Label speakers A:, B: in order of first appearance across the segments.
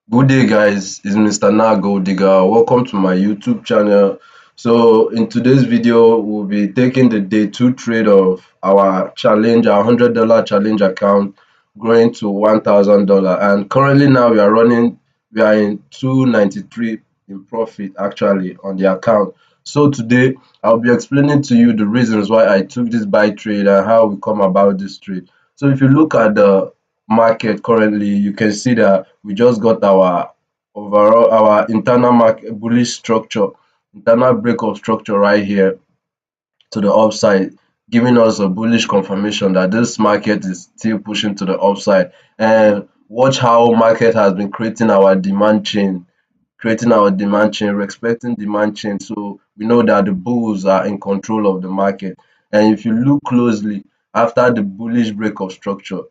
A: Good day, guys. It's Mr. Nago Digger. Welcome to my YouTube channel. So, in today's video, we'll be taking the day two trade of our challenge, our $100 challenge account, growing to $1,000. And currently, now we are in 293 in profit actually on the account. So, today, I'll be explaining to you the reasons why I took this buy trade and how we come about this trade. So, if you look at the market currently, you can see that we just got our overall our internal market bullish structure, internal break of structure right here to the upside, giving us a bullish confirmation that this market is still pushing to the upside. And watch how market has been creating our demand chain, respecting demand chain. So we know that the bulls are in control of the market. And if you look closely after the bullish break of structure,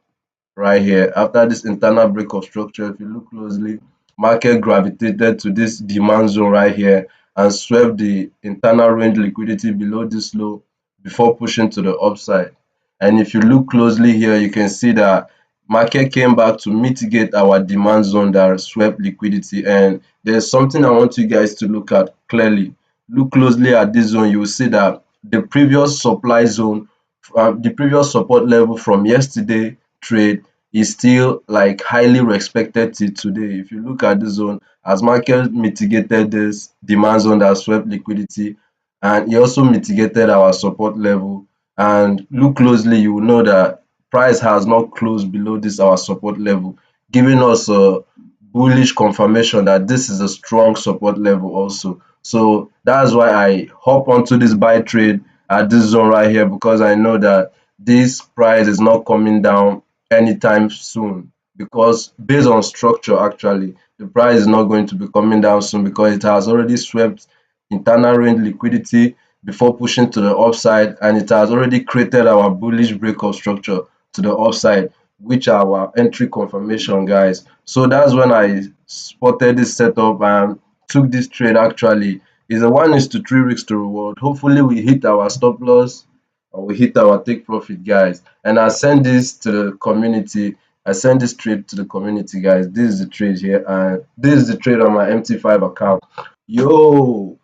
A: right here, after this internal break of structure, if you look closely, market gravitated to this demand zone right here and swept the internal range liquidity below this low before pushing to the upside. And if you look closely here, you can see that market came back to mitigate our demand zone that swept liquidity. And there's something I want you guys to look at clearly. Look closely at this zone, you will see that the previous supply zone, the previous support level from yesterday trade is still like highly respected till today. If you look at the zone, as market mitigated this demand zone that swept liquidity, and e also mitigated our support level. And look closely, you will know that price has not closed below this our support level, giving us a bullish confirmation that this is a strong support level also. So that's why I hop onto this buy trade at this zone right here, because I know that this price is not coming down anytime soon, because based on structure actually the price is not going to be coming down soon, because it has already swept internal range liquidity before pushing to the upside, and it has already created our bullish breakout structure to the upside, which are our entry confirmation, guys. So that's when I spotted this setup and took this trade. Actually, is a 1:3 risk to reward. Hopefully we hit our stop loss or we hit our take profit, guys. And I send this to the community. I send this trade to the community, guys. This is the trade here, and this is the trade on my MT5 account. Yo,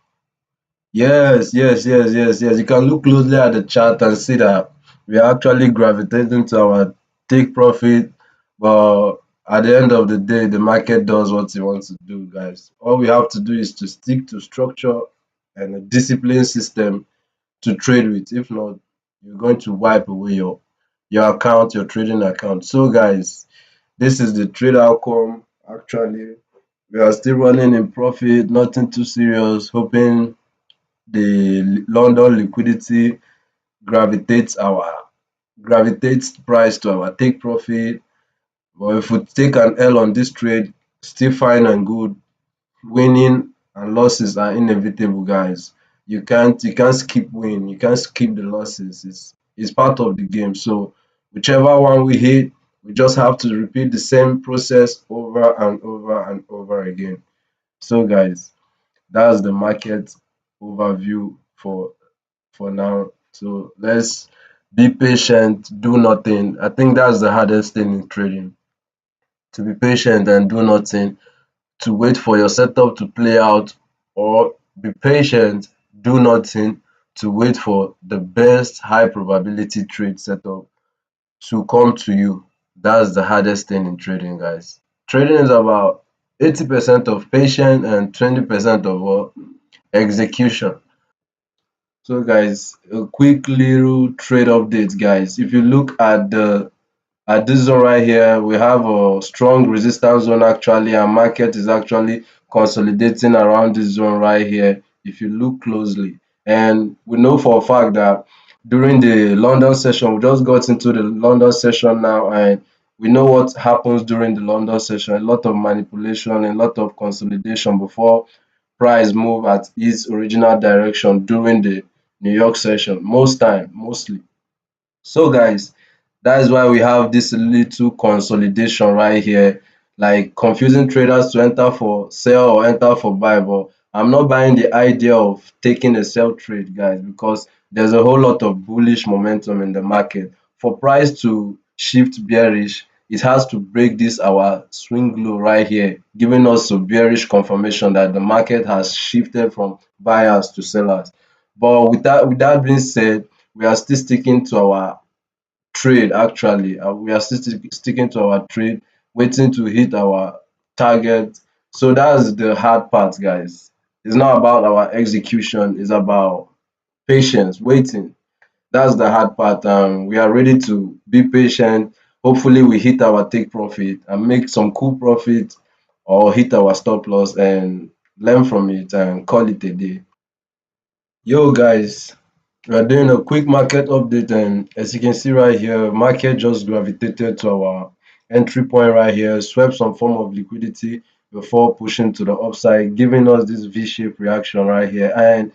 A: yes. You can look closely at the chart and see that we are actually gravitating to our take profit, but at the end of the day, the market does what it wants to do, guys. All we have to do is to stick to structure and a discipline system to trade with. If not, you're going to wipe away your account, your trading account. So, guys, this is the trade outcome. Actually, we are still running in profit, nothing too serious, hoping the London liquidity gravitates our gravitates price to our take profit. But if we take an L on this trade, still fine and good. Winning and losses are inevitable, guys. You can't skip win, you can't skip the losses. It's part of the game. So whichever one we hit, we just have to repeat the same process over and over and over again. So, guys, that's the market overview for now. So let's be patient, do nothing. I think that's the hardest thing in trading, to be patient and do nothing, to wait for your setup to play out, or be patient, do nothing, to wait for the best high probability trade setup to come to you. That's the hardest thing in trading, guys. Trading is about 80% of patience and 20% of what? Execution. So, guys, a quick little trade update, guys. If you look at this zone right here, we have a strong resistance zone actually, and market is actually consolidating around this zone right here if you look closely. And we know for a fact that during the London session, we just got into the London session now, and we know what happens during the London session. A lot of manipulation, a lot of consolidation before price move at its original direction during the New York session, mostly. So, guys, that is why we have this little consolidation right here, like confusing traders to enter for sell or enter for buy. But I'm not buying the idea of taking a sell trade, guys, because there's a whole lot of bullish momentum in the market. For price to shift bearish, it has to break this our swing low right here, giving us a bearish confirmation that the market has shifted from buyers to sellers. But with that being said, we are still sticking to our trade actually. We are still sticking to our trade, waiting to hit our target. So that's the hard part, guys. It's not about our execution, it's about patience, waiting. That's the hard part. We are ready to be patient. Hopefully, we hit our take profit and make some cool profit, or hit our stop loss and learn from it and call it a day. Yo, guys, we are doing a quick market update, and as you can see right here, market just gravitated to our entry point right here, swept some form of liquidity before pushing to the upside, giving us this V-shaped reaction right here. And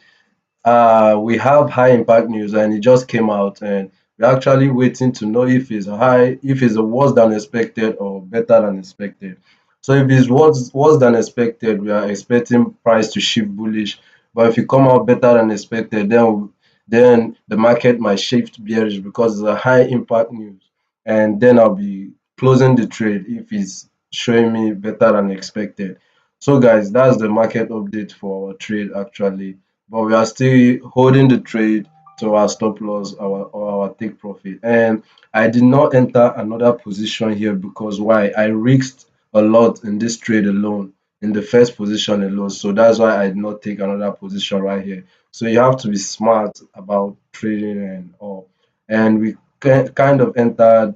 A: we have high impact news, and it just came out, and we're actually waiting to know if it's a worse than expected or better than expected. So if it's worse than expected, we are expecting price to shift bullish. But if it come out better than expected, then the market might shift bearish because it's a high impact news. And then I'll be closing the trade if it's showing me better than expected. So guys, that's the market update for our trade actually, but we are still holding the trade to our stop loss, our take profit. And I did not enter another position here because why? I risked a lot in this trade alone, in the first position alone. So that's why I did not take another position right here. So you have to be smart about trading and all. And we kind of entered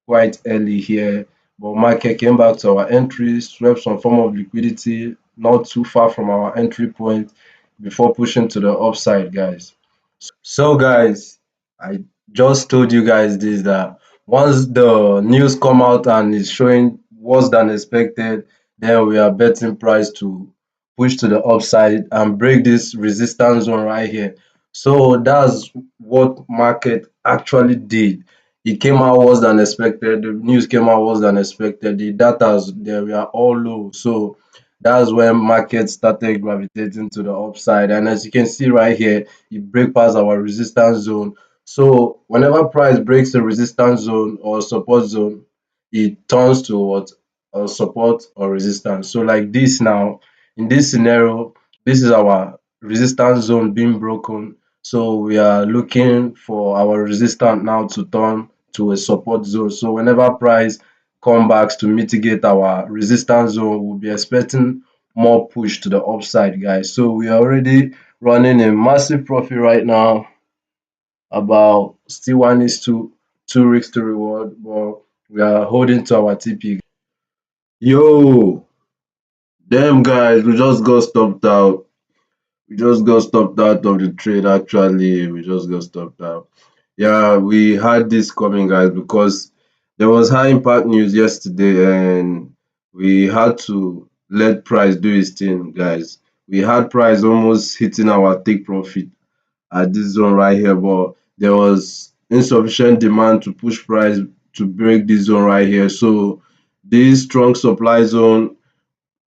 A: quite early here, but market came back to our entry, swept some form of liquidity not too far from our entry point before pushing to the upside, guys. So guys, I just told you guys this, that once the news come out and it's showing worse than expected, then we are betting price to push to the upside and break this resistance zone right here. So that's what market actually did. It came out worse than expected. The news came out worse than expected. The data they were all low. So that's when market started gravitating to the upside. And as you can see right here, it break past our resistance zone. So whenever price breaks the resistance zone or support zone, it turns to what? A support or resistance. So like this now, in this scenario, this is our resistance zone being broken. So we are looking for our resistance now to turn to a support zone. So whenever price come back to mitigate our resistance zone, we'll be expecting more push to the upside, guys. So we are already running a massive profit right now, about still 1:2 risks to reward, but we are holding to our TP. Yo, damn guys, we just got stopped out. We just got stopped out of the trade actually. We just got stopped out. Yeah, we had this coming, guys, because there was high impact news yesterday and we had to let price do its thing, guys. We had price almost hitting our take profit at this zone right here, but there was insufficient demand to push price to break this zone right here. So this strong supply zone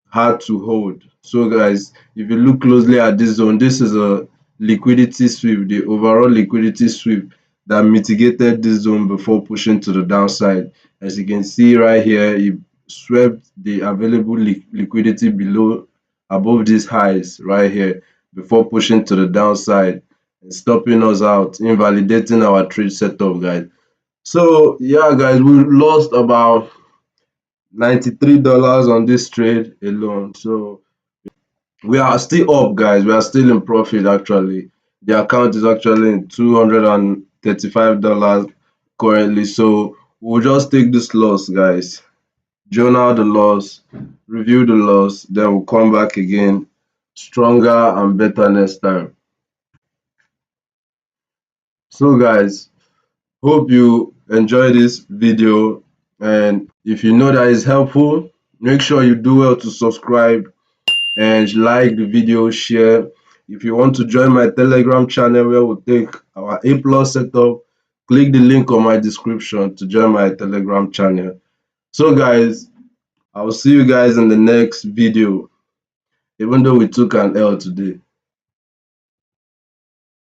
A: hard to hold. So guys, if you look closely at this zone, this is a liquidity sweep, the overall liquidity sweep that mitigated this zone before pushing to the downside. As you can see right here, it swept the available liquidity below above these highs right here before pushing to the downside and stopping us out, invalidating our trade setup, guys. So yeah, guys, we lost about $93 on this trade alone. So we are still up, guys. We are still in profit actually. The account is actually in $235 currently. So we'll just take this loss, guys. Journal the loss, review the loss, then we'll come back again stronger and better next time. So guys, hope you enjoy this video, and if you know that is helpful, make sure you do well to subscribe and like the video, share. If you want to join my Telegram channel where we'll take our A plus setup, click the link on my description to join my Telegram channel. So guys, I will see you guys in the next video, even though we took an L today.